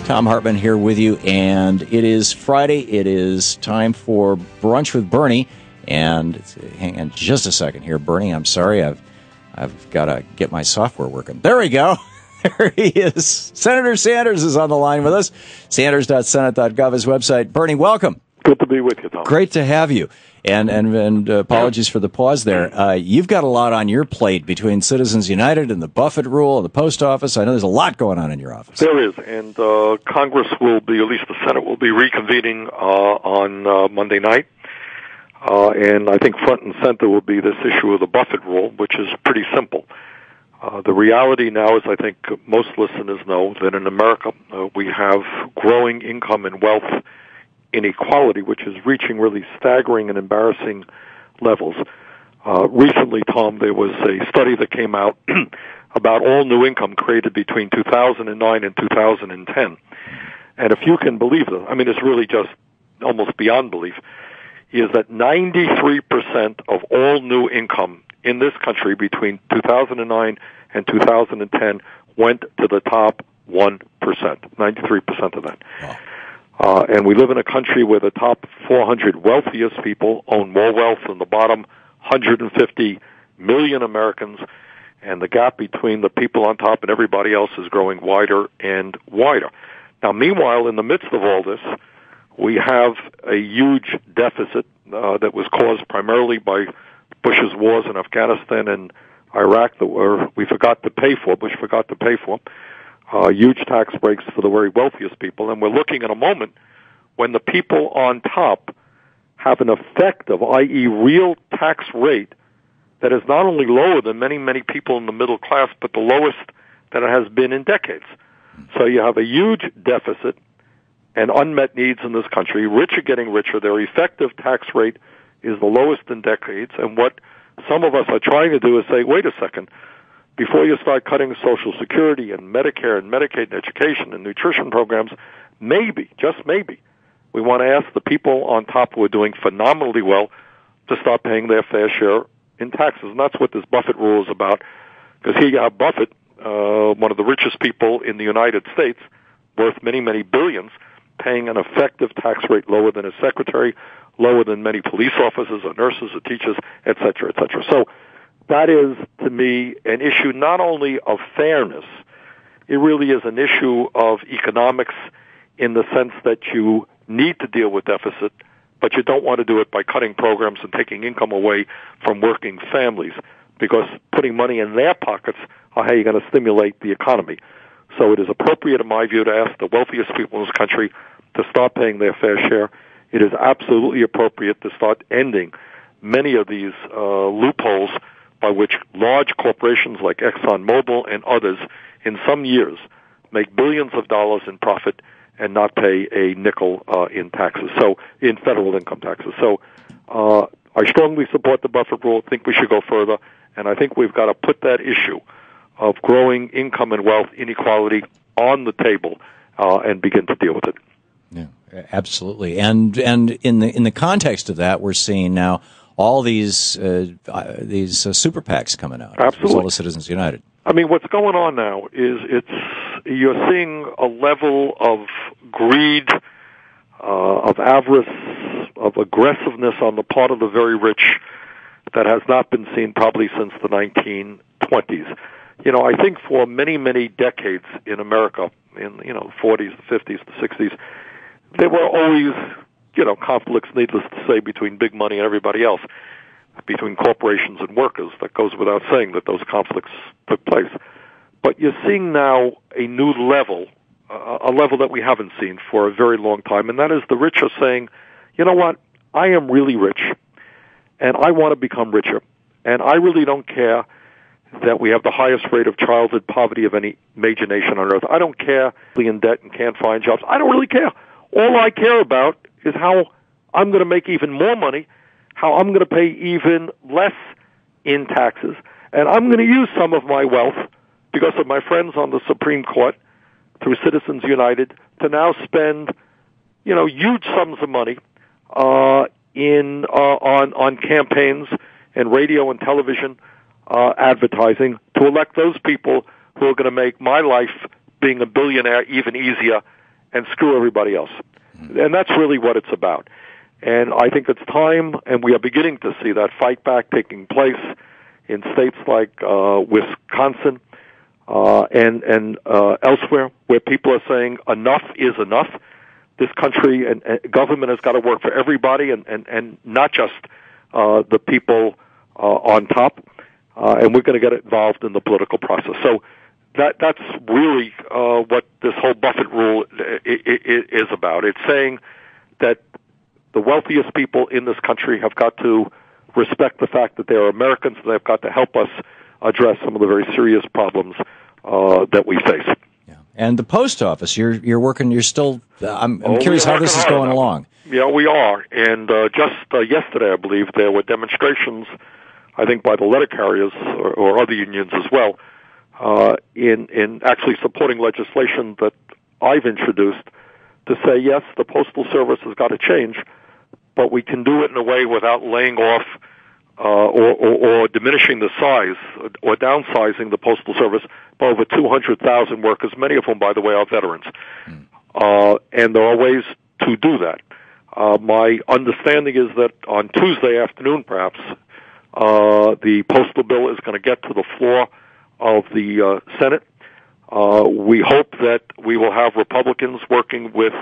Thom Hartmann here with you, and it is Friday. It is time for Brunch with Bernie. And hang on just a second here, Bernie. I'm sorry, I've got to get my software working. There we go. There he is. Senator Sanders is on the line with us. Sanders.senate.gov, his website. Bernie, welcome. Good to be with you, Tom. Great to have you. And apologies for the pause there. You've got a lot on your plate between Citizens United and the Buffett rule and the post office. I know there's a lot going on in your office. There is, and Congress will be, at least the Senate will be reconvening on Monday night. And I think front and center will be this issue of the Buffett rule, which is pretty simple. The reality now is, I think most listeners know, that in America we have growing income and wealth inequality, which is reaching really staggering and embarrassing levels. Recently, Tom, there was a study that came out about all new income created between 2009 and 2010. And if you can believe it, I mean, it's really just almost beyond belief, is that 93% of all new income in this country between 2009 and 2010 went to the top 1%, 93% of that. Wow. And we live in a country where the top 400 wealthiest people own more wealth than the bottom 150 million Americans, and the gap between the people on top and everybody else is growing wider and wider. Now, meanwhile, in the midst of all this, we have a huge deficit that was caused primarily by Bush's wars in Afghanistan and Iraq that we forgot to pay for, Bush forgot to pay for. Huge tax breaks for the very wealthiest people, and we're looking at a moment when the people on top have an effective, i.e. real tax rate that is not only lower than many, many people in the middle class, but the lowest that it has been in decades. So you have a huge deficit and unmet needs in this country. Rich are getting richer. Their effective tax rate is the lowest in decades, and what some of us are trying to do is say, wait a second, before you start cutting Social Security and Medicare and Medicaid and education and nutrition programs, maybe, just maybe, we want to ask the people on top who are doing phenomenally well to start paying their fair share in taxes. And that's what this Buffett rule is about, because here you have Buffett, one of the richest people in the United States, worth many, many billions, paying an effective tax rate lower than his secretary, lower than many police officers or nurses or teachers, et cetera, et cetera. So that is, to me, an issue not only of fairness, it really is an issue of economics in the sense that you need to deal with deficit, but you don't want to do it by cutting programs and taking income away from working families, because putting money in their pockets are how you're going to stimulate the economy. So it is appropriate, in my view, to ask the wealthiest people in this country to start paying their fair share. It is absolutely appropriate to start ending many of these loopholes by which large corporations like ExxonMobil and others in some years make billions of dollars in profit and not pay a nickel in taxes, so in federal income taxes. So I strongly support the Buffett rule. I think we should go further, and I think we've got to put that issue of growing income and wealth inequality on the table and begin to deal with it. Yeah, absolutely. And in the context of that, we're seeing now all these super PACs coming out. Absolutely. As well as Citizens United. I mean, what's going on now is you're seeing a level of greed, of avarice, of aggressiveness on the part of the very rich that has not been seen probably since the 1920s. You know, I think for many, many decades in America, in, the 40s, the 50s, the 60s, there were always, conflicts, needless to say, between big money and everybody else, between corporations and workers. That goes without saying that those conflicts took place. But you're seeing now a new level, a level that we haven't seen for a very long time, and that is the rich are saying, you know what, I am really rich, and I want to become richer, and I really don't care that we have the highest rate of childhood poverty of any major nation on earth. I don't care if we're in debt and can't find jobs. I don't really care. All I care about is how I'm going to make even more money, how I'm going to pay even less in taxes, and I'm going to use some of my wealth because of my friends on the Supreme Court through Citizens United to now spend, huge sums of money on campaigns and radio and television advertising to elect those people who are going to make my life being a billionaire even easier and screw everybody else. And that's really what it's about. And I think it's time, and we are beginning to see that fight back taking place in states like Wisconsin and elsewhere, where people are saying enough is enough. This country and government has got to work for everybody, and not just the people on top. And we're going to get involved in the political process. So that's really what this whole Buffett rule is about. It's saying that the wealthiest people in this country have got to respect the fact that they are Americans, and they've got to help us address some of the very serious problems that we face. Yeah. And the post office, you're working. You're still. I'm curious how this is going along. Yeah, we are. And just yesterday, I believe there were demonstrations, I think, by the letter carriers or other unions as well, in actually supporting legislation that I've introduced to say, yes, the Postal Service has got to change, but we can do it in a way without laying off or diminishing the size or downsizing the Postal Service by over 200,000 workers, many of whom, by the way, are veterans. And there are ways to do that. My understanding is that on Tuesday afternoon, perhaps, the postal bill is going to get to the floor of the Senate. We hope that we will have Republicans working with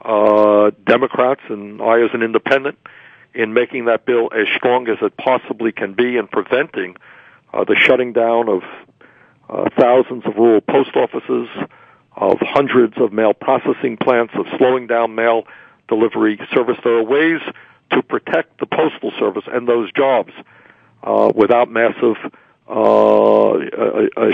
Democrats, and I as an independent, in making that bill as strong as it possibly can be in preventing the shutting down of thousands of rural post offices, of hundreds of mail processing plants, of slowing down mail delivery service. There are ways to protect the Postal Service and those jobs without massive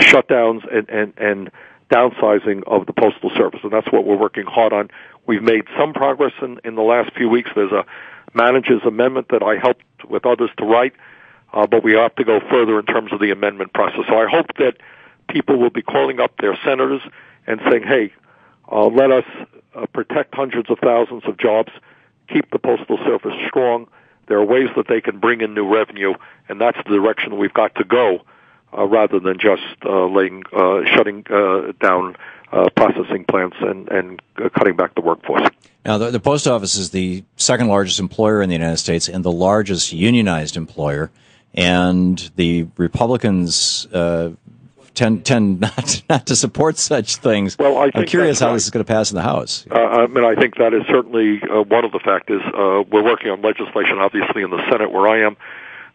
shutdowns and downsizing of the Postal Service, and that's what we're working hard on. We've made some progress in the last few weeks. There's a manager's amendment that I helped with others to write, but we have to go further in terms of the amendment process. So I hope that people will be calling up their senators and saying, hey, let us protect hundreds of thousands of jobs, keep the Postal Service strong. There are ways that they can bring in new revenue, and that's the direction we've got to go, rather than just shutting down processing plants and cutting back the workforce. Now, the post office is the second largest employer in the United States and the largest unionized employer, and the Republicans tend not to support such things. Well, I'm curious how this is going to pass in the House. I think that is certainly one of the factors. We're working on legislation, obviously, in the Senate where I am.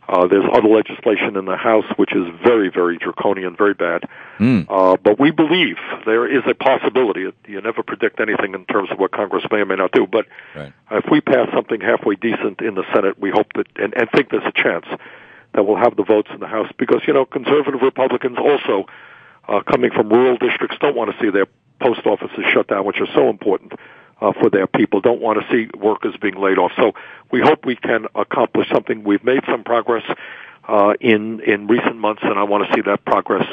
There's other legislation in the House which is very, very draconian, very bad. But we believe there is a possibility. You never predict anything in terms of what Congress may or may not do. But if we pass something halfway decent in the Senate, we hope that, and think there's a chance that we'll have the votes in the House. Because, conservative Republicans also, coming from rural districts, don't want to see their post offices shut down, which are so important for their people, don't want to see workers being laid off. So we hope we can accomplish something. We've made some progress in recent months, and I want to see that progress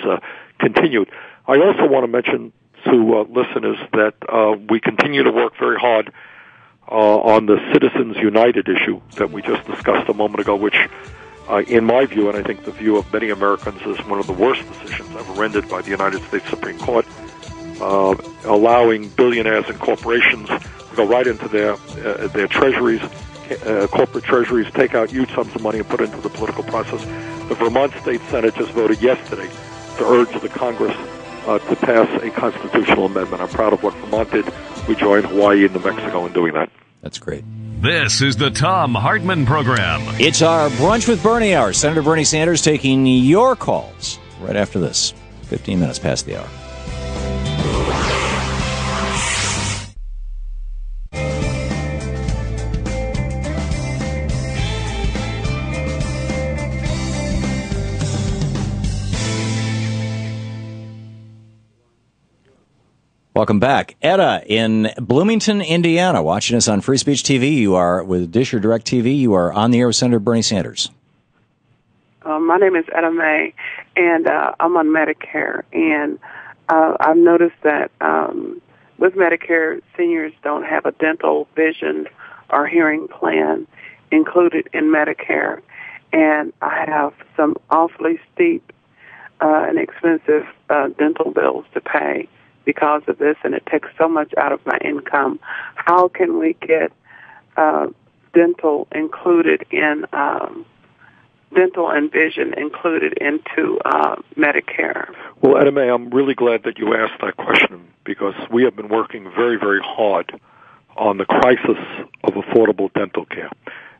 continued. I also want to mention to listeners that we continue to work very hard on the Citizens United issue that we just discussed a moment ago, which in my view, and I think the view of many Americans, is one of the worst decisions ever rendered by the United States Supreme Court, allowing billionaires and corporations to go right into their treasuries, corporate treasuries, take out huge sums of money and put it into the political process. The Vermont State Senate just voted yesterday to urge the Congress to pass a constitutional amendment. I'm proud of what Vermont did. We joined Hawaii and New Mexico in doing that. That's great. This is the Thom Hartmann Program. It's our Brunch with Bernie hour. Senator Bernie Sanders taking your calls right after this. 15 minutes past the hour. Welcome back. Etta in Bloomington, Indiana, watching us on Free Speech TV. You are with Dish or Direct TV. You are on the air with Senator Bernie Sanders. My name is Etta May, and I'm on Medicare. And I've noticed that with Medicare, seniors don't have a dental, vision, or hearing plan included in Medicare. And I have some awfully steep and expensive dental bills to pay because of this, and it takes so much out of my income. How can we get dental included in dental and vision included into Medicare? Well, Edda Mae, I'm really glad that you asked that question, because we have been working very, very hard on the crisis of affordable dental care.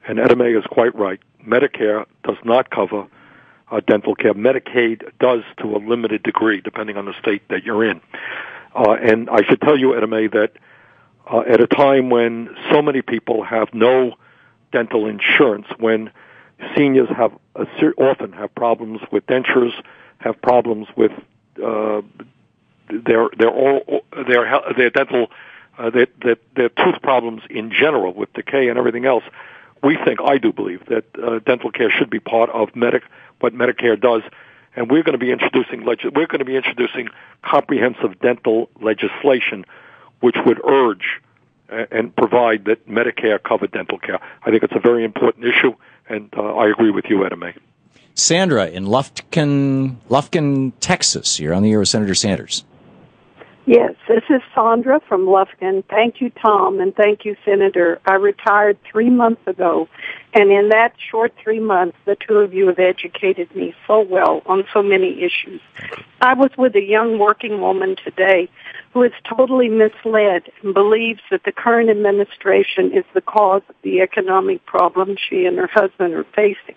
And Edda Mae is quite right. Medicare does not cover dental care. Medicaid does to a limited degree, depending on the state that you're in. And I should tell you, Edda Mae, that at a time when so many people have no dental insurance, when seniors often have problems with dentures, have problems with their dental, their tooth problems in general with decay and everything else. I do believe that dental care should be part of what Medicare does, and we're going to be introducing comprehensive dental legislation, which would urge and provide that Medicare cover dental care. I think it's a very important issue, and I agree with you, Edda Mae. Sandra in Lufkin, Texas. You're on the air with Senator Sanders. Yes, this is Sandra from Lufkin. Thank you, Tom, and thank you, Senator. I retired 3 months ago, and in that short 3 months, the two of you have educated me so well on so many issues. I was with a young working woman today who is totally misled and believes that the current administration is the cause of the economic problem she and her husband are facing.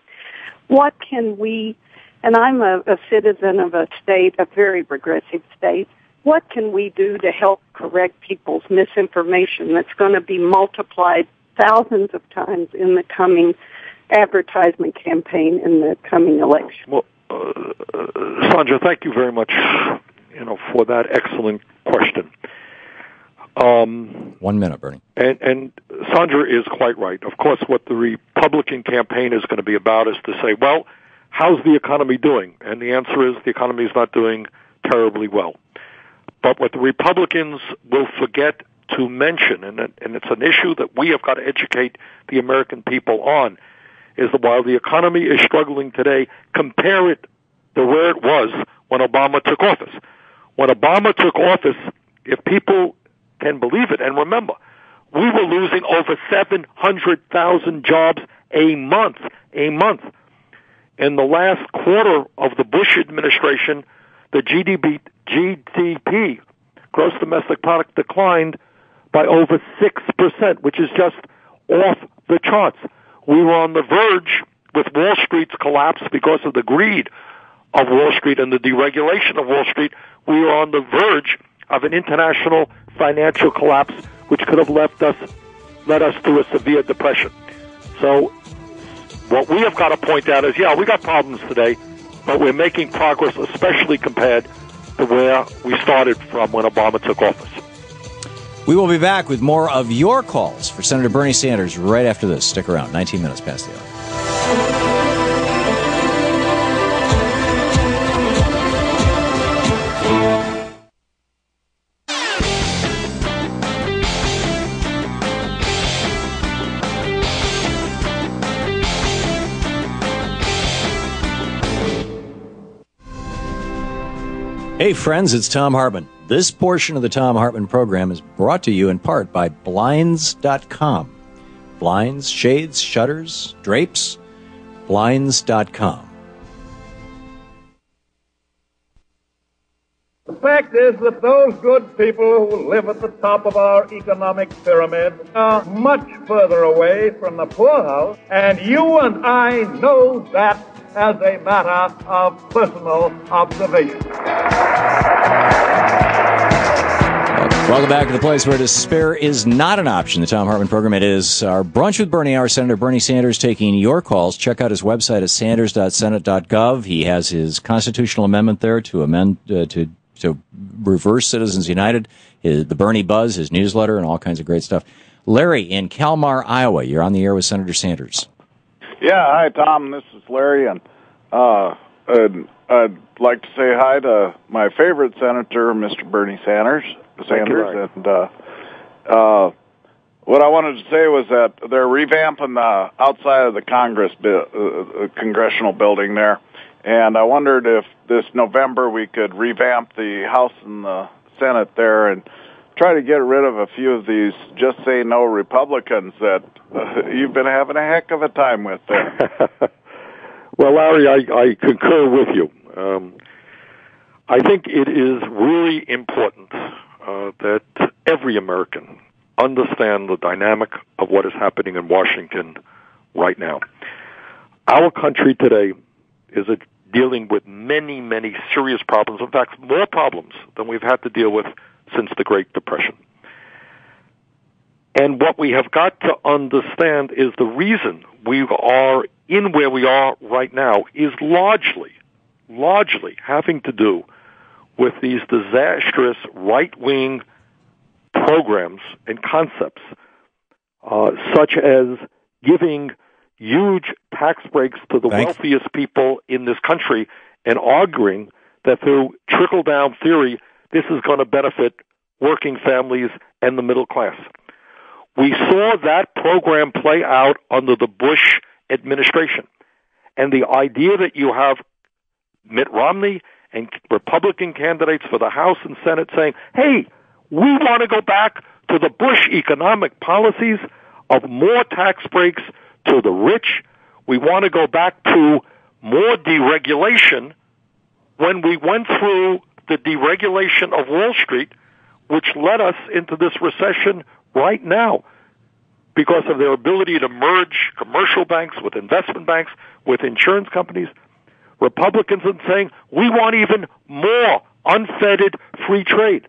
What can we, and I'm a citizen of a state, a very progressive state, what can we do to help correct people's misinformation that's going to be multiplied thousands of times in the coming advertisement campaign in the coming election? Well, Sandra, thank you very much, for that excellent question. 1 minute, Bernie. And Sandra is quite right. Of course, what the Republican campaign is going to be about is to say, well, how's the economy doing? And the answer is the economy is not doing terribly well. But what the Republicans will forget to mention, and it's an issue that we have got to educate the American people on, is that while the economy is struggling today, compare it to where it was when Obama took office. When Obama took office, if people can believe it, and remember, we were losing over 700,000 jobs a month. In the last quarter of the Bush administration, the GDP, gross domestic product, declined by over 6%, which is just off the charts. We were on the verge, with Wall Street's collapse because of the greed of Wall Street and the deregulation of Wall Street, we were on the verge of an international financial collapse, which could have led us to a severe depression. So what we have got to point out is, we got problems today, but we're making progress, especially compared to where we started from when Obama took office. We will be back with more of your calls for Senator Bernie Sanders right after this. Stick around. 19 minutes past the hour. Hey friends, it's Thom Hartmann. This portion of the Thom Hartmann Program is brought to you in part by Blinds.com. Blinds, shades, shutters, drapes, Blinds.com. The fact is that those good people who live at the top of our economic pyramid are much further away from the poorhouse, and you and I know that as a matter of personal observation. Welcome back to the place where despair is not an option, the Thom Hartmann Program. It is our Brunch with Bernie Hour. Senator Bernie Sanders taking your calls. Check out his website at sanders.senate.gov. He has his constitutional amendment there to amend to reverse Citizens United, the Bernie Buzz, his newsletter, and all kinds of great stuff. Larry in Kalmar, Iowa. You're on the air with Senator Sanders. Yeah, hi, Tom. This is Larry, and I'd like to say hi to my favorite senator, Mr. Bernie Sanders. And what I wanted to say was that they're revamping the outside of the congressional building there, and I wondered if this November we could revamp the House and the Senate there and try to get rid of a few of these just say no Republicans that you've been having a heck of a time with there. Well, Larry, I concur with you. I think it is really important that every American understand the dynamic of what is happening in Washington right now. Our country today is dealing with many, many serious problems. In fact, more problems than we've had to deal with since the Great Depression. And what we have got to understand is the reason we are in where we are right now is largely having to do with these disastrous right-wing programs and concepts, such as giving huge tax breaks to the wealthiest people in this country and arguing that through trickle-down theory, this is going to benefit working families and the middle class. We saw that program play out under the Bush administration. And the idea that you have Mitt Romney and Republican candidates for the House and Senate saying, hey, we want to go back to the Bush economic policies of more tax breaks to the rich. We want to go back to more deregulation when we went through the deregulation of Wall Street, which led us into this recession right now because of their ability to merge commercial banks with investment banks, with insurance companies. Republicans are saying, we want even more unfettered free trade.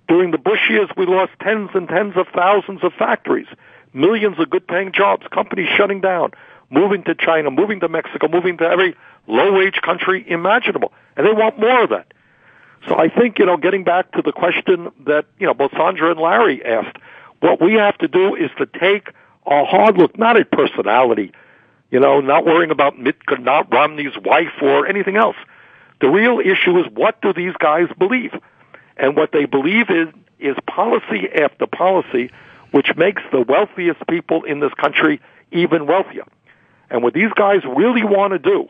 During the Bush years, we lost tens and tens of thousands of factories, millions of good-paying jobs, companies shutting down, moving to China, moving to Mexico, moving to every low-wage country imaginable. And they want more of that. So I think, getting back to the question that, both Sandra and Larry asked, what we have to do is to take a hard look, not at personality, not worrying about not Romney's wife or anything else. The real issue is, what do these guys believe? And what they believe is policy after policy, which makes the wealthiest people in this country even wealthier. And what these guys really want to do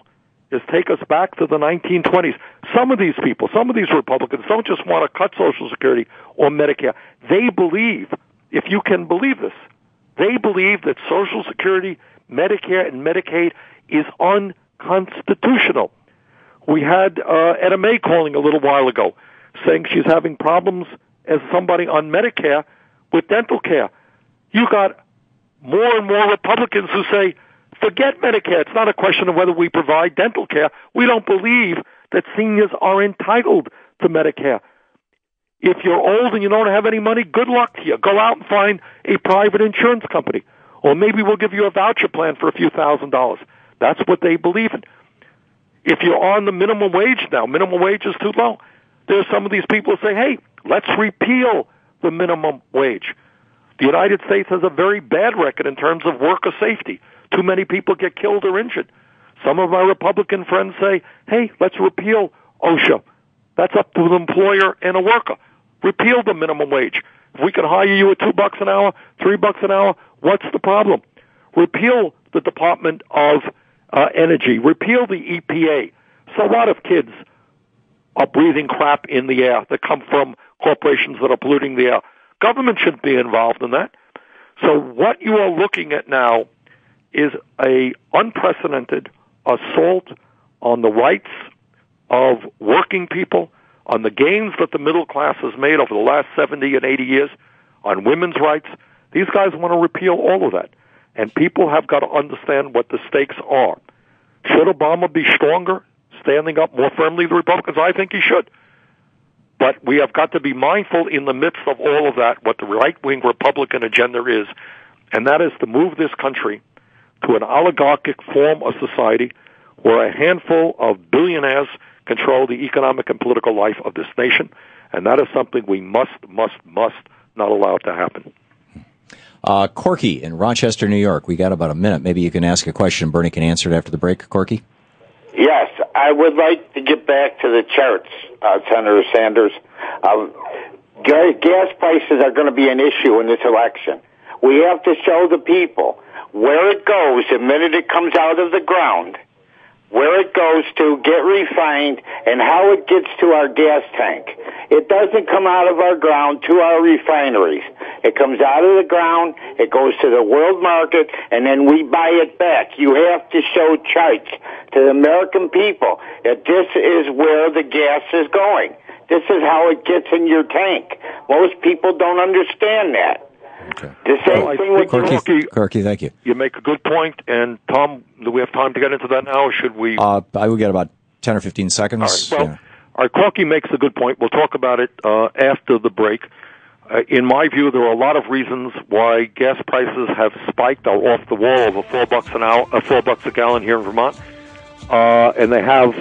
is take us back to the 1920s. Some of these people, some of these Republicans don't just want to cut Social Security or Medicare. They believe, if you can believe this, they believe that Social Security, Medicare, and Medicaid is unconstitutional. We had Etta May calling a little while ago, saying she's having problems as somebody on Medicare with dental care. You got more and more Republicans who say, forget Medicare. It's not a question of whether we provide dental care. We don't believe that seniors are entitled to Medicare. If you're old and you don't have any money, good luck to you. Go out and find a private insurance company. Or maybe we'll give you a voucher plan for a few $1,000s. That's what they believe in. If you're on the minimum wage now, minimum wage is too low. There's some of these people who say, hey, let's repeal the minimum wage. The United States has a very bad record in terms of worker safety. Too many people get killed or injured. Some of my Republican friends say, hey, let's repeal OSHA. That's up to the employer and a worker. Repeal the minimum wage. If we can hire you at $2 an hour, $3 an hour, what's the problem? Repeal the Department of Energy. Repeal the EPA. So what if kids are breathing crap in the air that come from corporations that are polluting the air? Government shouldn't be involved in that. So what you are looking at now is a unprecedented assault on the rights of working people, on the gains that the middle class has made over the last 70 and 80 years, on women's rights. These guys want to repeal all of that. And people have got to understand what the stakes are. Should Obama be stronger, standing up more firmly to the Republicans? I think he should. But we have got to be mindful in the midst of all of that what the right-wing Republican agenda is, and that is to move this country to an oligarchic form of society where a handful of billionaires control the economic and political life of this nation, and that is something we must not allow to happen. Corky in Rochester, New York. We got about a minute. Maybe you can ask a question. Bernie can answer it after the break. Corky? Yes, I would like to get back to the charts, Senator Sanders. Gas prices are going to be an issue in this election. We have to show the people where it goes the minute it comes out of the ground. where it goes to get refined, and how it gets to our gas tank. It doesn't come out of our ground to our refineries. It comes out of the ground, it goes to the world market, and then we buy it back. You have to show charts to the American people that this is where the gas is going. This is how it gets in your tank. Most people don't understand that. Okay. The same thing with Corky, thank you. You make a good point, and Tom, do we have time to get into that now, or should we? I will get about 10 or 15 seconds. All right, well, Corky makes a good point. We'll talk about it after the break. In my view, there are a lot of reasons why gas prices have spiked, are off the wall, over $4 a gallon here in Vermont, and they have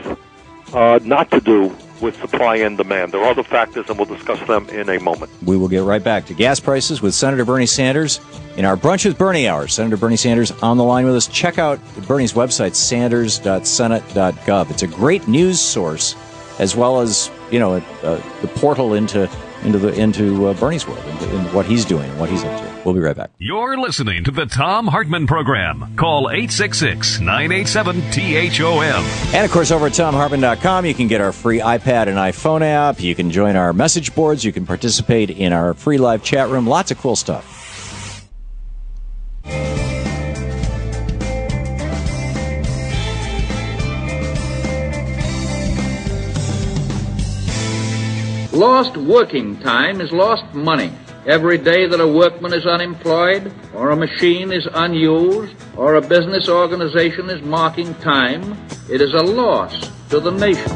not to do with supply and demand. There are other factors, and we'll discuss them in a moment. We will get right back to gas prices with Senator Bernie Sanders in our Brunch with Bernie hour. Senator Bernie Sanders on the line with us. Check out Bernie's website, sanders.senate.gov. It's a great news source, as well as the portal into Bernie's world, into what he's doing and what he's up to. We'll be right back. You're listening to the Thom Hartmann Program. Call 866-987-THOM. And, of course, over at ThomHartmann.com, you can get our free iPad and iPhone app. You can join our message boards. You can participate in our free live chat room. Lots of cool stuff. Lost working time is lost money. Every day that a workman is unemployed, or a machine is unused, or a business organization is marking time, it is a loss to the nation.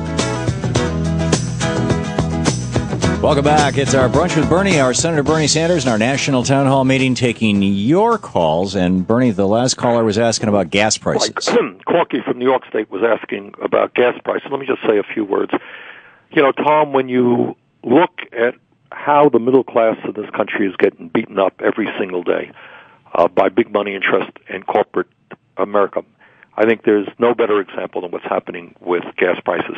Welcome back. It's our Brunch with Bernie, our Senator Bernie Sanders, and our National Town Hall meeting taking your calls. And, Bernie, the last caller was asking about gas prices. Right. Corky from New York State was asking about gas prices. Let me just say a few words. Tom, when you look at how the middle class of this country is getting beaten up every single day by big money interest and corporate America, I think there's no better example than what's happening with gas prices.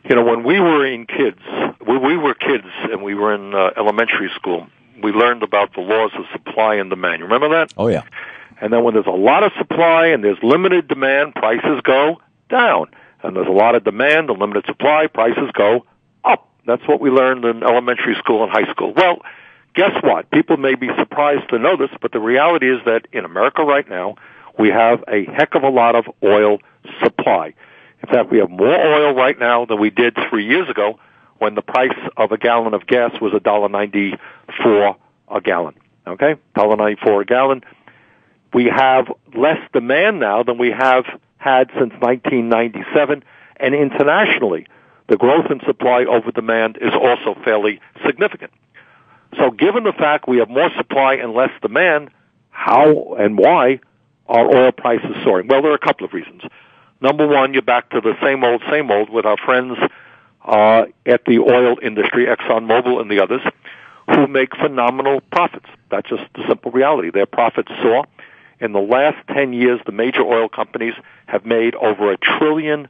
When we were kids and we were in elementary school, we learned about the laws of supply and demand. You remember that? Oh, yeah. And then when there's a lot of supply and there's limited demand, prices go down. And there's a lot of demand and limited supply, prices go up. That's what we learned in elementary school and high school. Well, guess what? People may be surprised to know this, but the reality is that in America right now, we have a heck of a lot of oil supply. In fact, we have more oil right now than we did 3 years ago when the price of a gallon of gas was $1.94 a gallon. Okay? $1.94 a gallon. We have less demand now than we have had since 1997, and internationally, the growth in supply over demand is also fairly significant. So given the fact we have more supply and less demand, how and why are oil prices soaring? Well, there are a couple of reasons. Number one, you're back to the same old with our friends at the oil industry, ExxonMobil and the others, who make phenomenal profits. That's just the simple reality. Their profits soar. In the last 10 years, the major oil companies have made over $1 trillion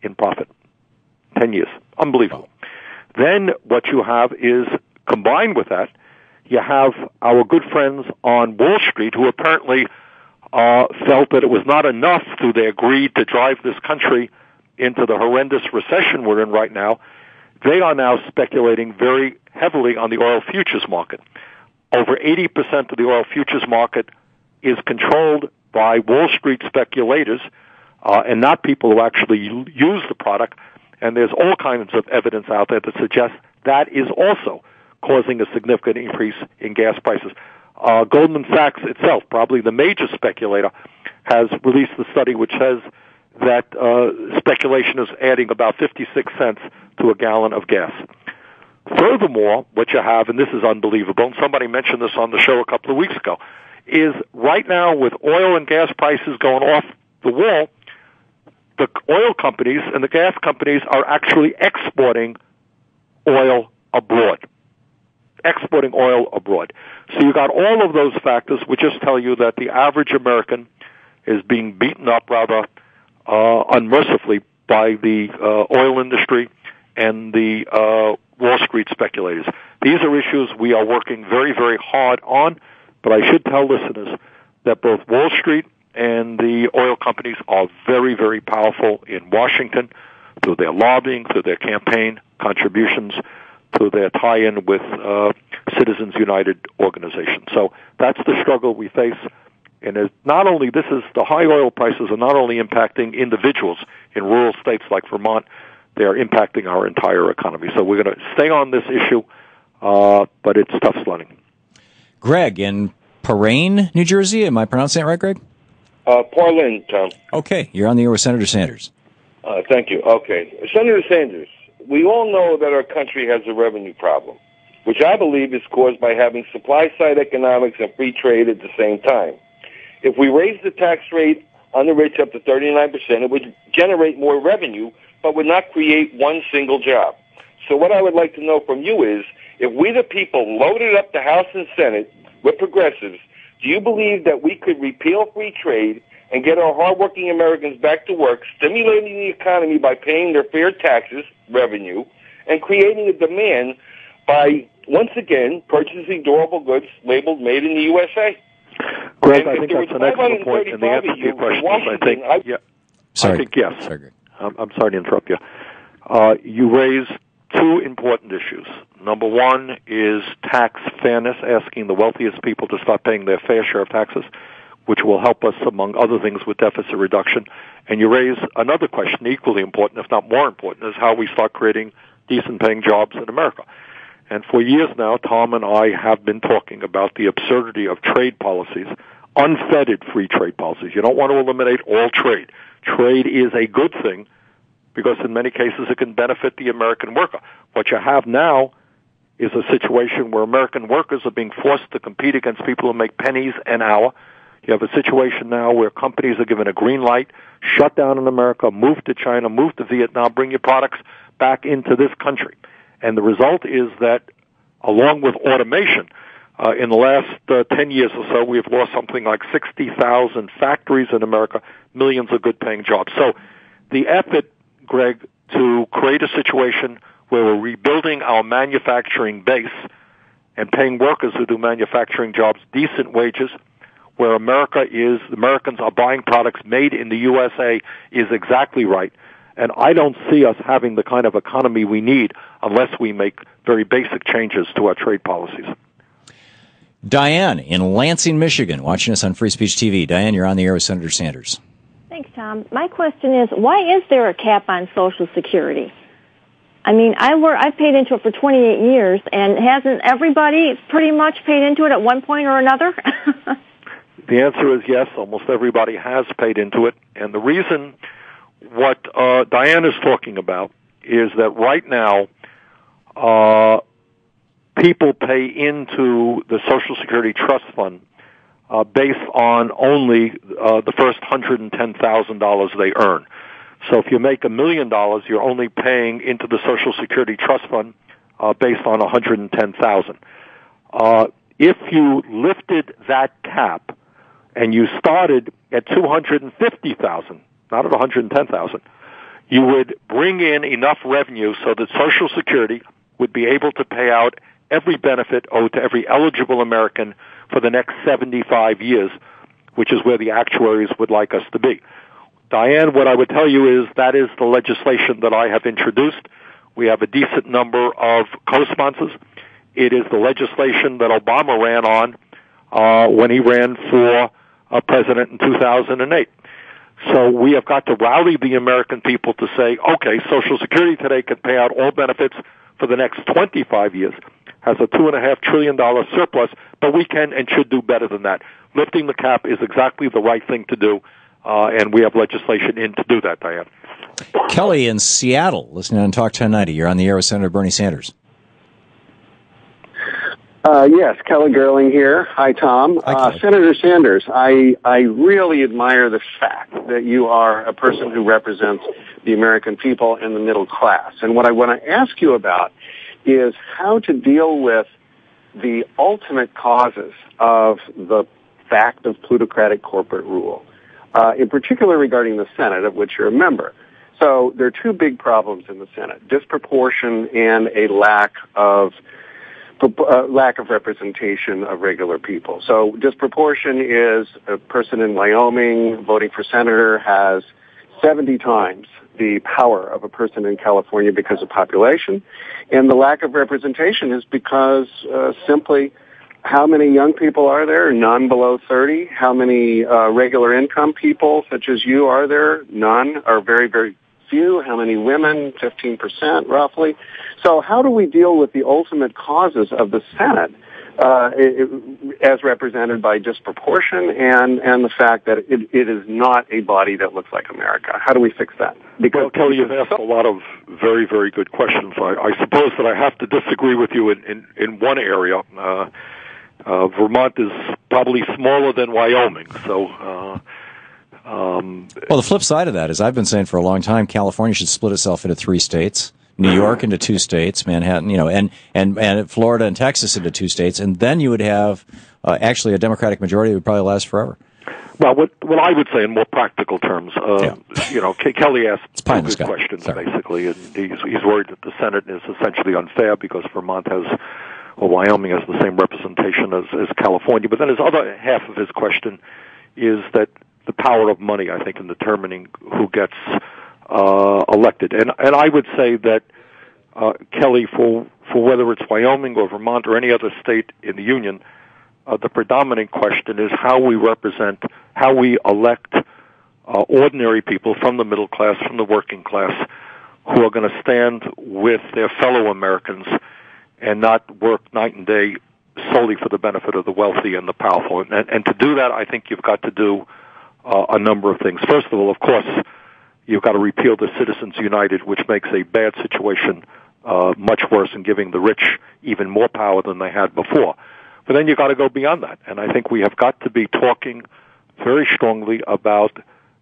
in profit. 10 years. Unbelievable. Then what you have is, combined with that, you have our good friends on Wall Street who apparently felt that it was not enough through their greed to drive this country into the horrendous recession we're in right now. They are now speculating very heavily on the oil futures market. Over 80% of the oil futures market is controlled by Wall Street speculators and not people who actually use the product. And there's all kinds of evidence out there that suggests that is also causing a significant increase in gas prices. Goldman Sachs itself, probably the major speculator, has released a study which says that speculation is adding about 56 cents to a gallon of gas. Furthermore, what you have, and this is unbelievable, and somebody mentioned this on the show a couple of weeks ago, is right now with oil and gas prices going off the wall, the oil companies and the gas companies are actually exporting oil abroad. Exporting oil abroad. So you got all of those factors which just tell you that the average American is being beaten up rather unmercifully by the oil industry and the Wall Street speculators. These are issues we are working very, very hard on, but I should tell listeners that both Wall Street and the oil companies are very, very powerful in Washington through their lobbying, through their campaign contributions, through their tie-in with Citizens United organization. So that's the struggle we face. And the high oil prices are not only impacting individuals in rural states like Vermont, they are impacting our entire economy. So we're going to stay on this issue, but it's tough sledding. Greg, in Paraine, New Jersey, am I pronouncing that right, Greg? Parlin, Tom. Okay, you're on the air with Senator Sanders. Thank you. Okay. Senator Sanders, we all know that our country has a revenue problem, which I believe is caused by having supply-side economics and free trade at the same time. If we raise the tax rate on the rich up to 39%, it would generate more revenue, but would not create one single job. So what I would like to know from you is, if we the people loaded up the House and Senate with progressives, do you believe that we could repeal free trade and get our hardworking Americans back to work, stimulating the economy by paying their fair taxes, revenue, and creating a demand by, once again, purchasing durable goods labeled made in the USA? Greg, I think that's an excellent point, and the answer to your question is, I think yes. Sorry, Greg. I'm sorry to interrupt you. You raise two important issues. Number one is tax fairness, asking the wealthiest people to start paying their fair share of taxes, which will help us, among other things, with deficit reduction. And you raise another question, equally important, if not more important, is how we start creating decent-paying jobs in America. And for years now, Tom and I have been talking about the absurdity of trade policies, unfettered free trade policies. You don't want to eliminate all trade. Trade is a good thing because in many cases it can benefit the American worker. What you have now is a situation where American workers are being forced to compete against people who make pennies an hour. You have a situation now where companies are given a green light, shut down in America, move to China, move to Vietnam, bring your products back into this country. And the result is that, along with automation, in the last 10 years or so, we have lost something like 60,000 factories in America, millions of good-paying jobs. So the effort, Greg, to create a situation where we're rebuilding our manufacturing base and paying workers who do manufacturing jobs decent wages, where Americans are buying products made in the USA, is exactly right. And I don't see us having the kind of economy we need unless we make very basic changes to our trade policies. Diane in Lansing, Michigan, watching us on Free Speech TV. Diane, you're on the air with Senator Sanders. Thanks, Tom. My question is, why is there a cap on Social Security? I mean, I've paid into it for 28 years, and hasn't everybody pretty much paid into it at one point or another? The answer is yes. Almost everybody has paid into it. And the reason what Diane is talking about is that right now people pay into the Social Security Trust Fund based on only the first $110,000 they earn. So if you make $1 million, you're only paying into the Social Security Trust Fund based on $110,000. If you lifted that cap and you started at $250,000, not at $110,000, you would bring in enough revenue so that Social Security would be able to pay out every benefit owed to every eligible American for the next 75 years, which is where the actuaries would like us to be. Diane, what I would tell you is that is the legislation that I have introduced. We have a decent number of co-sponsors. It is the legislation that Obama ran on when he ran for president in 2008. So we have got to rally the American people to say, okay, Social Security today can pay out all benefits for the next 25 years, has a $2.5 trillion surplus, but we can and should do better than that. Lifting the cap is exactly the right thing to do, and we have legislation in to do that, Diane. Kelly in Seattle, listening on Talk 1090. You're on the air with Senator Bernie Sanders. Yes, Kelly Gerling here. Hi, Tom. Hi, Senator Sanders, I really admire the fact that you are a person who represents the American people and the middle class. And what I want to ask you about is how to deal with the ultimate causes of the fact of plutocratic corporate rule, in particular regarding the Senate, of which you're a member. So there are two big problems in the Senate, disproportion and a lack of lack of representation of regular people. So disproportion is a person in Wyoming voting for senator has 70 times the power of a person in California because of population. And the lack of representation is because simply how many young people are there? None below 30. How many regular income people such as you are there? None, or very, very few. How many women? 15% roughly. So how do we deal with the ultimate causes of the Senate as represented by disproportion and the fact that it is not a body that looks like America? How do we fix that? Well, Kelly, you've asked a lot of very, very good questions. I suppose that I have to disagree with you in one area. Vermont is probably smaller than Wyoming, so... well, the flip side of that is I've been saying for a long time California should split itself into 3 states, New York into 2 states, Manhattan, and Florida and Texas into 2 states, and then you would have actually a Democratic majority that would probably last forever. Well, what I would say in more practical terms, Kelly asked 2 good questions, basically, and he's worried that the Senate is essentially unfair because Vermont has, or Wyoming has the same representation as California. But then his other half of his question is that the power of money, I think, in determining who gets elected. And I would say that, Kelly, for whether it's Wyoming or Vermont or any other state in the Union, the predominant question is how we elect ordinary people from the middle class, from the working class, who are going to stand with their fellow Americans and not work night and day solely for the benefit of the wealthy and the powerful. And to do that, I think you've got to do a number of things. First of all, of course, you've got to repeal the Citizens United, which makes a bad situation much worse and giving the rich even more power than they had before. But then you've got to go beyond that. And I think we have got to be talking very strongly about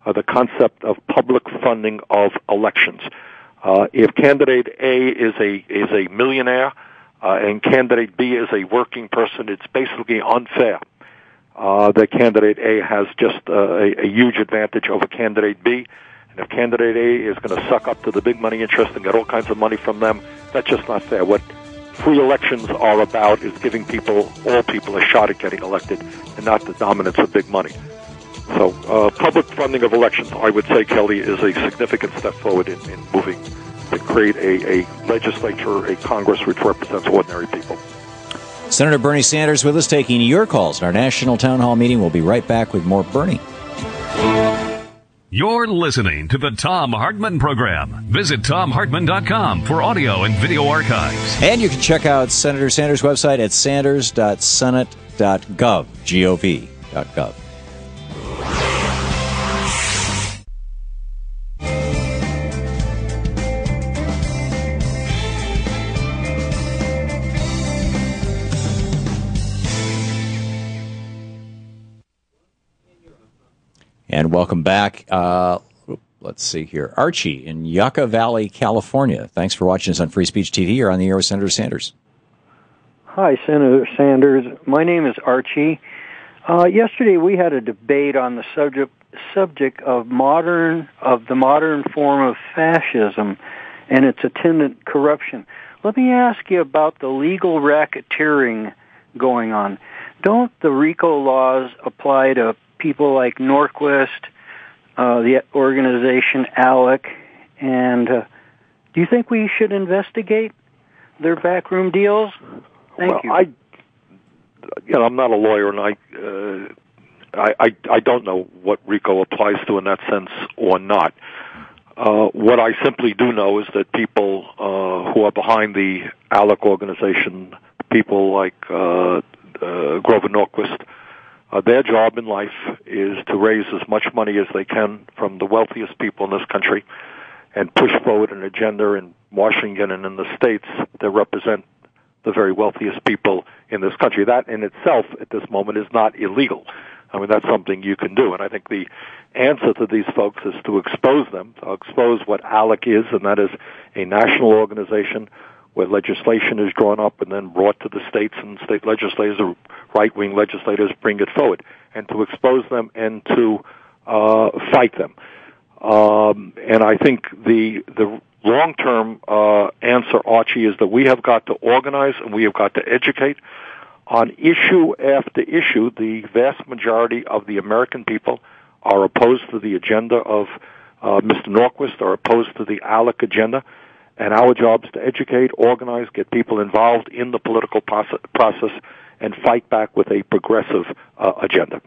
the concept of public funding of elections. If candidate A is a millionaire and candidate B is a working person, it's basically unfair that candidate A has just a huge advantage over candidate B. And if candidate A is going to suck up to the big money interest and get all kinds of money from them, that's just not fair. What free elections are about is giving all people, a shot at getting elected and not the dominance of big money. So public funding of elections, I would say, Kelly, is a significant step forward in moving to create a legislature, a Congress which represents ordinary people. Senator Bernie Sanders with us, taking your calls in our national town hall meeting. We'll be right back with more Bernie. You're listening to the Thom Hartmann Program. Visit ThomHartmann.com for audio and video archives. And you can check out Senator Sanders' website at sanders.senate.gov, G-O-V.gov. And welcome back. Let's see here. Archie in Yucca Valley, California. Thanks for watching us on Free Speech TV. You're on the air with Senator Sanders. Hi, Senator Sanders. My name is Archie. Yesterday we had a debate on the subject of the modern form of fascism and its attendant corruption. Let me ask you about the legal racketeering going on. Don't the RICO laws apply to people like Norquist, the organization ALEC, and do you think we should investigate their backroom deals? Thank you. I'm not a lawyer, and I don't know what RICO applies to in that sense or not. What I simply do know is that people who are behind the ALEC organization, people like Grover Norquist, their job in life is to raise as much money as they can from the wealthiest people in this country and push forward an agenda in Washington and in the states that represent the very wealthiest people in this country. That in itself at this moment is not illegal. I mean, that's something you can do. And I think the answer to these folks is to expose them, to expose what ALEC is, and that is a national organization where legislation is drawn up and then brought to the states, and state legislators or right-wing legislators bring it forward, and to expose them and to fight them. And I think the long-term answer, Archie, is that we have got to organize and we have got to educate on issue after issue. The vast majority of the American people are opposed to the agenda of Mr. Norquist, are opposed to the ALEC agenda, and our job is to educate, organize, get people involved in the political process, and fight back with a progressive agenda.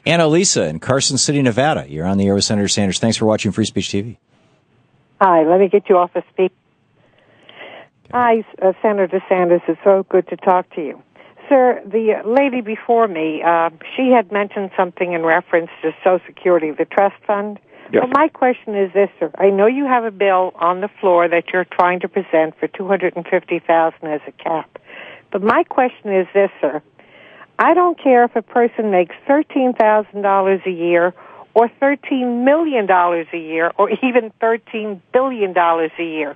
Annalisa in Carson City, Nevada. You're on the air with Senator Sanders. Thanks for watching Free Speech TV. Hi, let me get you off the speak. Hi, Senator Sanders. It's so good to talk to you. Sir, the lady before me, she had mentioned something in reference to Social Security, the trust fund. Yes. Well, my question is this, sir. I know you have a bill on the floor that you're trying to present for $250,000 as a cap. But my question is this, sir. I don't care if a person makes $13,000 a year or $13 million a year or even $13 billion a year.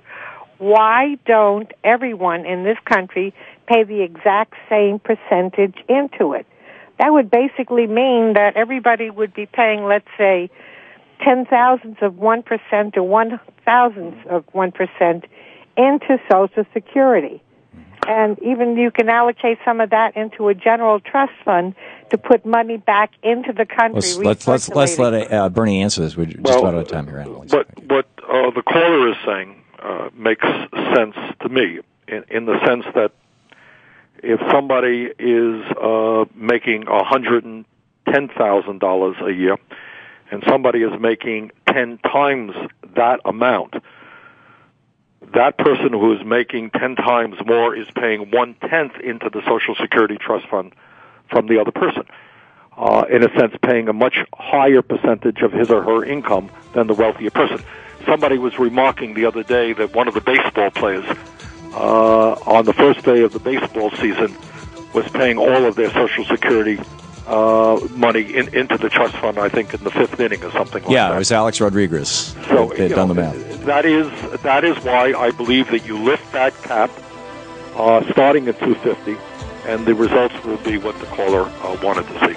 Why don't everyone in this country pay the exact same percentage into it? That would basically mean that everybody would be paying, let's say, 0.010 of 1% or 0.001 of 1% into Social Security. And even you can allocate some of that into a general trust fund to put money back into the country. Let's let Bernie answer this. We're just about out of time here. What the caller is saying makes sense to me in the sense that if somebody is making $110,000 a year and somebody is making 10 times that amount, that person who is making 10 times more is paying 1/10 into the Social Security Trust Fund from the other person. In a sense, paying a much higher percentage of his or her income than the wealthier person. Somebody was remarking the other day that one of the baseball players on the first day of the baseball season was paying all of their Social Security money into the trust fund, I think, in the fifth inning or something like that. Yeah, it was Alex Rodriguez. So they'd done the math. That is why I believe that you lift that cap starting at $250, and the results will be what the caller wanted to see.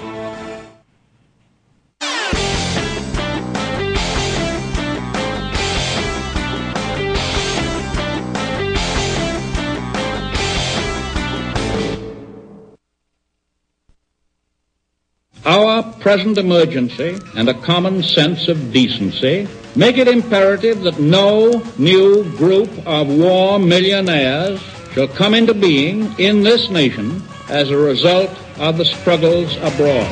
Our present emergency and a common sense of decency make it imperative that no new group of war millionaires shall come into being in this nation as a result of the struggles abroad.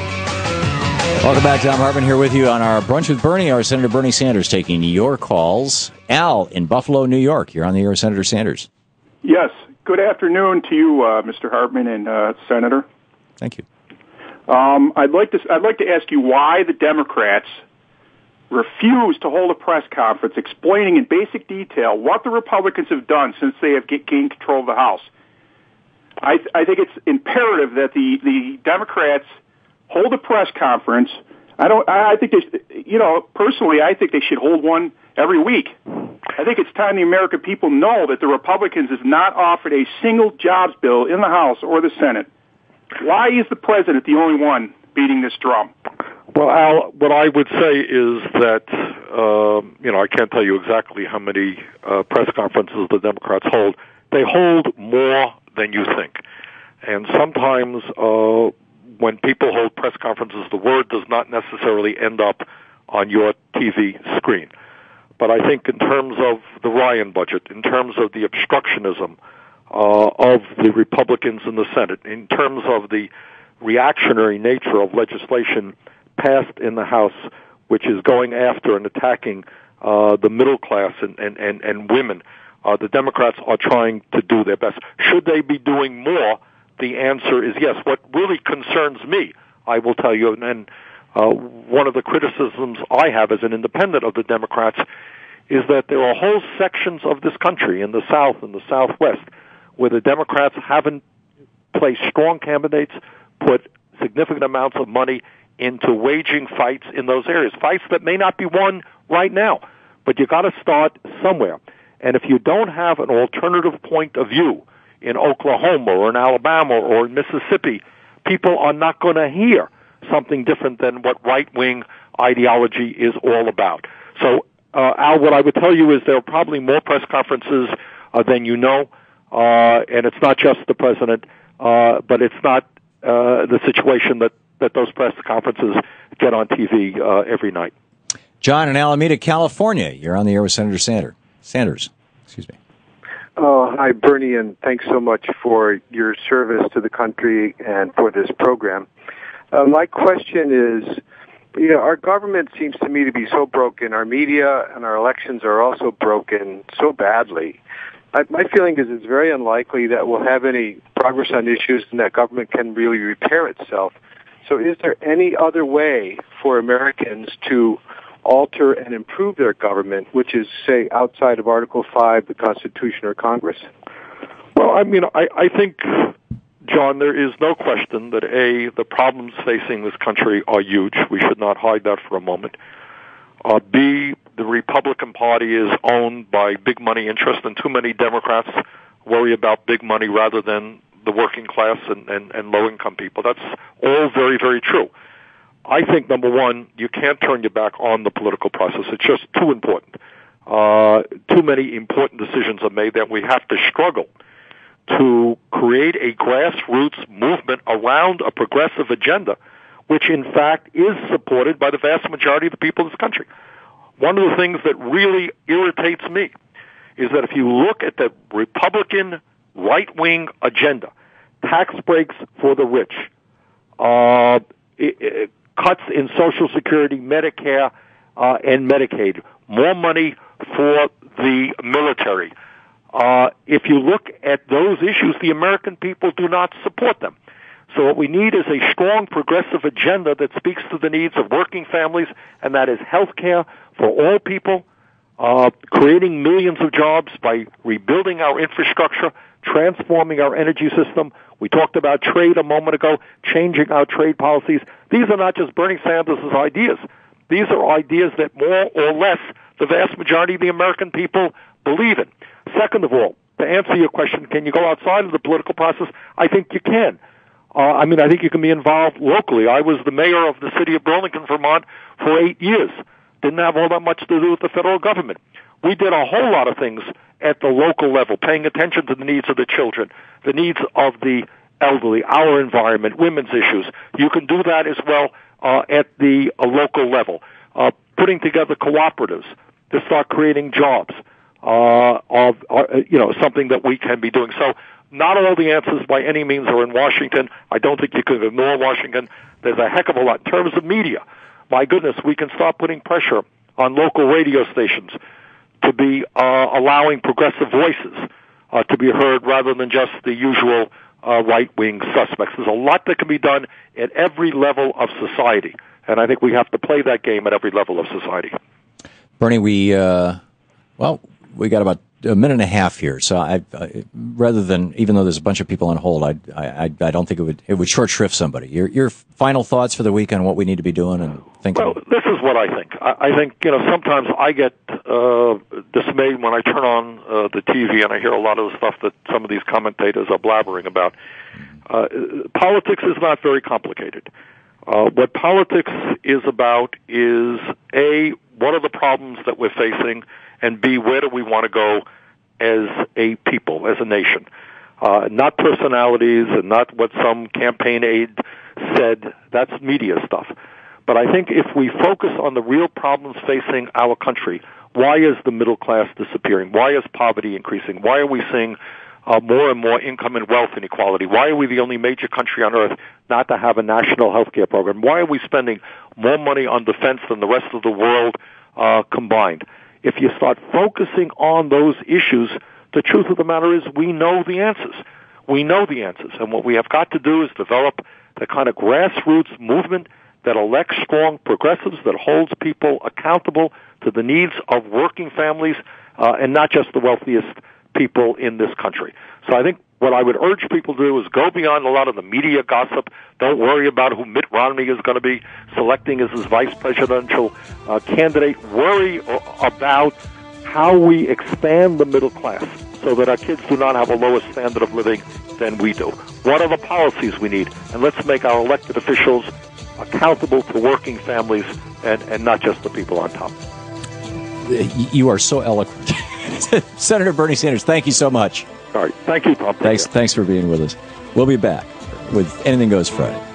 Welcome back. Thom Hartmann here with you on our Brunch with Bernie. Our Senator Bernie Sanders taking your calls. Al in Buffalo, New York. You're on the air with Senator Sanders. Yes. Good afternoon to you, Mr. Hartmann and Senator. Thank you. I'd like to ask you why the Democrats refuse to hold a press conference explaining in basic detail what the Republicans have done since they have gained control of the House. I think it's imperative that the Democrats hold a press conference. I think personally, I think they should hold one every week. I think it's time the American people know that the Republicans have not offered a single jobs bill in the House or the Senate. Why is the president the only one beating this drum? Well, Al, what I would say is that, I can't tell you exactly how many press conferences the Democrats hold. They hold more than you think. And sometimes when people hold press conferences, the word does not necessarily end up on your TV screen. But I think in terms of the Ryan budget, in terms of the obstructionism of the Republicans in the Senate, in terms of the reactionary nature of legislation passed in the House, which is going after and attacking the middle class and women, the Democrats are trying to do their best. Should they be doing more? The answer is yes. What really concerns me, I will tell you, and one of the criticisms I have as an independent of the Democrats is that there are whole sections of this country, in the South and the Southwest, where the Democrats haven't placed strong candidates, put significant amounts of money into waging fights in those areas, fights that may not be won right now, but you got to start somewhere. And if you don't have an alternative point of view in Oklahoma or in Alabama or in Mississippi, people are not going to hear something different than what right-wing ideology is all about. So, Al, what I would tell you is there are probably more press conferences than you know, and it's not just the president, but it's not the situation that those press conferences get on TV every night. John in Alameda, California. You're on the air with Senator Sanders. Excuse me. Oh, hi, Bernie, and thanks so much for your service to the country and for this program. My question is, our government seems to me to be so broken. Our media and our elections are also broken so badly. My feeling is it's very unlikely that we'll have any progress on issues and that government can really repair itself. So is there any other way for Americans to alter and improve their government, which is, say, outside of Article 5, the Constitution, or Congress? Well, I think, John, there is no question that, A, the problems facing this country are huge. We should not hide that for a moment. B, the Republican Party is owned by big money interests, and too many Democrats worry about big money rather than the working class and low-income people. That's all very, very true. I think, number one, you can't turn your back on the political process. It's just too important. Too many important decisions are made that we have to struggle to create a grassroots movement around a progressive agenda, which in fact is supported by the vast majority of the people of this country. One of the things that really irritates me is that if you look at the Republican right-wing agenda, tax breaks for the rich, cuts in Social Security, Medicare, and Medicaid, more money for the military. If you look at those issues, the American people do not support them. So what we need is a strong progressive agenda that speaks to the needs of working families, and that is health care for all people, creating millions of jobs by rebuilding our infrastructure, transforming our energy system. We talked about trade a moment ago, changing our trade policies. These are not just Bernie Sanders' ideas. These are ideas that more or less the vast majority of the American people believe in. Second of all, to answer your question, can you go outside of the political process? I think you can. I think you can be involved locally. I was the mayor of the city of Burlington, Vermont for 8 years. Didn't have all that much to do with the federal government. We did a whole lot of things at the local level, paying attention to the needs of the children, the needs of the elderly, our environment, women's issues. You can do that as well at the local level. Putting together cooperatives to start creating jobs something that we can be doing. So not all the answers by any means are in Washington. I don't think you can ignore Washington. There's a heck of a lot. In terms of media, my goodness, we can start putting pressure on local radio stations to be allowing progressive voices to be heard rather than just the usual right-wing suspects. There's a lot that can be done at every level of society, and I think we have to play that game at every level of society. Bernie, we got about a minute and a half here, so rather than, even though there's a bunch of people on hold, I don't think it would short shrift somebody. Your final thoughts for the week on what we need to be doing and thinking. Well, this is what I think. I think sometimes I get dismayed when I turn on the TV and I hear a lot of the stuff that some of these commentators are blabbering about. Politics is not very complicated. What politics is about is A, what are the problems that we're facing, and B, where do we want to go as a people, as a nation? Not personalities and not what some campaign aide said. That's media stuff. But I think if we focus on the real problems facing our country, why is the middle class disappearing? Why is poverty increasing? Why are we seeing more and more income and wealth inequality? Why are we the only major country on earth not to have a national health care program? Why are we spending more money on defense than the rest of the world combined? If you start focusing on those issues, the truth of the matter is we know the answers. We know the answers. And what we have got to do is develop the kind of grassroots movement that elects strong progressives, that holds people accountable to the needs of working families and not just the wealthiest people in this country. So I think what I would urge people to do is go beyond a lot of the media gossip. Don't worry about who Mitt Romney is going to be selecting as his vice presidential candidate. Worry about how we expand the middle class so that our kids do not have a lower standard of living than we do. What are the policies we need? And let's make our elected officials accountable to working families and not just the people on top. You are so eloquent. Senator Bernie Sanders, thank you so much. All right. Thank you, Tom. Thanks for being with us. We'll be back with Anything Goes Friday.